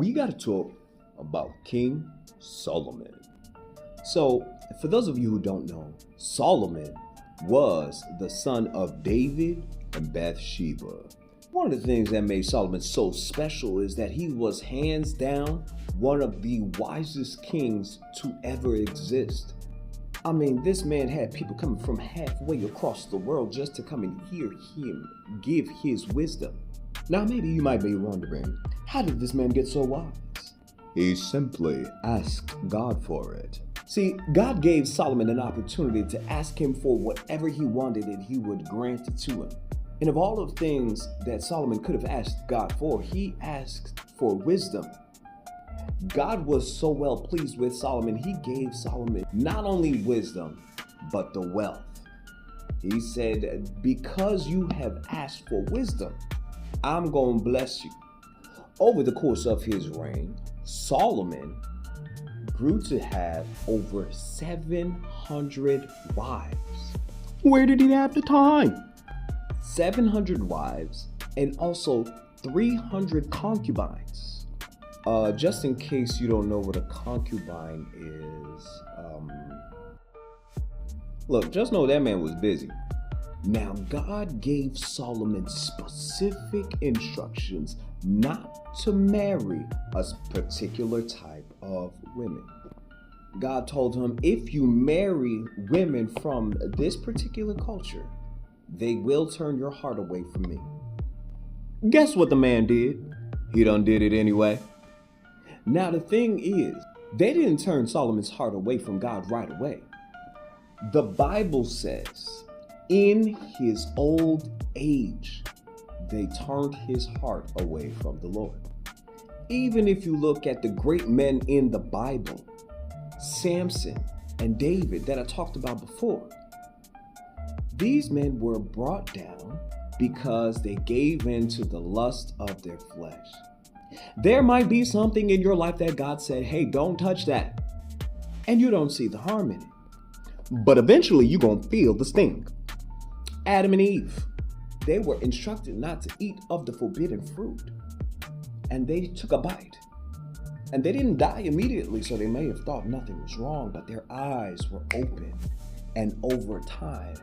we got to talk about King Solomon. So, for those of you who don't know, Solomon was the son of David and Bathsheba. One of the things that made Solomon so special is that he was hands down one of the wisest kings to ever exist. I mean, this man had people coming from halfway across the world just to come and hear him give his wisdom. Now, maybe you might be wondering, how did this man get so wise? He simply asked God for it. See, God gave Solomon an opportunity to ask him for whatever he wanted and he would grant it to him. And of all of the things that Solomon could have asked God for, he asked for wisdom. God was so well pleased with Solomon, he gave Solomon not only wisdom, but the wealth. He said, because you have asked for wisdom, I'm going to bless you. Over the course of his reign, Solomon grew to have over 700 wives. Where did he have the time? 700 wives and also 300 concubines. Just in case you don't know what a concubine is, look, just know that man was busy. Now, God gave Solomon specific instructions not to marry a particular type of women. God told him, if you marry women from this particular culture, they will turn your heart away from me. Guess what the man did? He done did it anyway. Now, the thing is, they didn't turn Solomon's heart away from God right away. The Bible says, in his old age, they turned his heart away from the Lord. Even if you look at the great men in the Bible, Samson and David that I talked about before, these men were brought down because they gave in to the lust of their flesh. There might be something in your life that God said, hey, don't touch that. And you don't see the harm in it. But eventually you're going to feel the sting. Adam and Eve, they were instructed not to eat of the forbidden fruit. And they took a bite. And they didn't die immediately, so they may have thought nothing was wrong, but their eyes were open. And over time,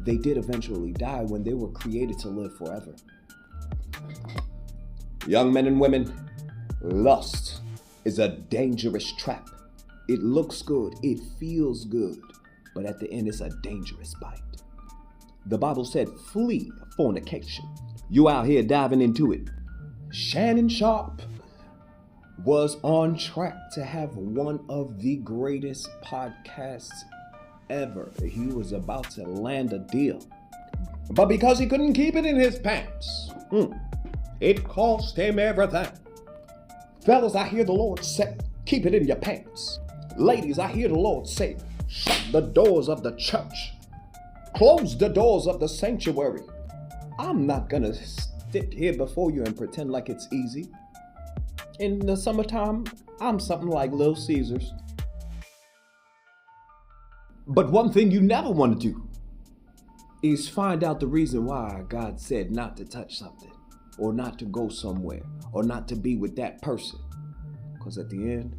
they did eventually die when they were created to live forever. Young men and women, lust is a dangerous trap. It looks good, it feels good, but at the end it's a dangerous bite. The Bible said, flee fornication. You out here diving into it. Shannon Sharpe was on track to have one of the greatest podcasts ever. He was about to land a deal. But because he couldn't keep it in his pants, it cost him everything. Fellas, I hear the Lord say, keep it in your pants. Ladies, I hear the Lord say, shut the doors of the church. Close the doors of the sanctuary. I'm not gonna sit here before you and pretend like it's easy. In the summertime, I'm something like Little Caesars. But one thing you never want to do is find out the reason why God said not to touch something, or not to go somewhere, or not to be with that person. Because at the end,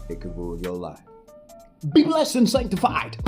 it could ruin your life. Be blessed and sanctified.